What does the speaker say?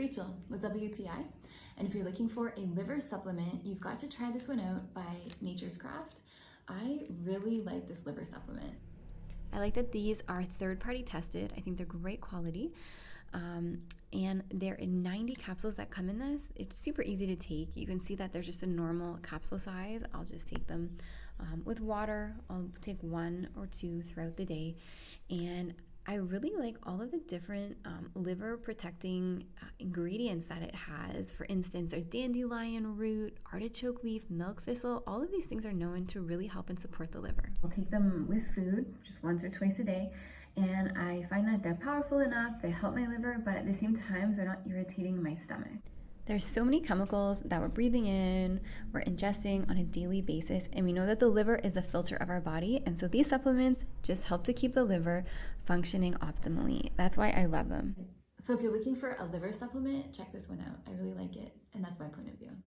Rachel with WTI, and if you're looking for a liver supplement, you've got to try this one out by Nature's Craft. I really like this liver supplement. I like that these are third-party tested. I think they're great quality. And they're in 90 capsules that come in this. It's super easy to take. You can see that they're just a normal capsule size. I'll just take them with water. I'll take 1 or 2 throughout the day. And I really like all of the different liver protecting ingredients that it has. For instance, there's dandelion root, artichoke leaf, milk thistle. All of these things are known to really help and support the liver. I'll take them with food just once or twice a day. And I find that they're powerful enough, they help my liver, but at the same time, they're not irritating my stomach. There's so many chemicals that we're breathing in, we're ingesting on a daily basis, and we know that the liver is a filter of our body, and so these supplements just help to keep the liver functioning optimally. That's why I love them. So if you're looking for a liver supplement, check this one out. I really like it.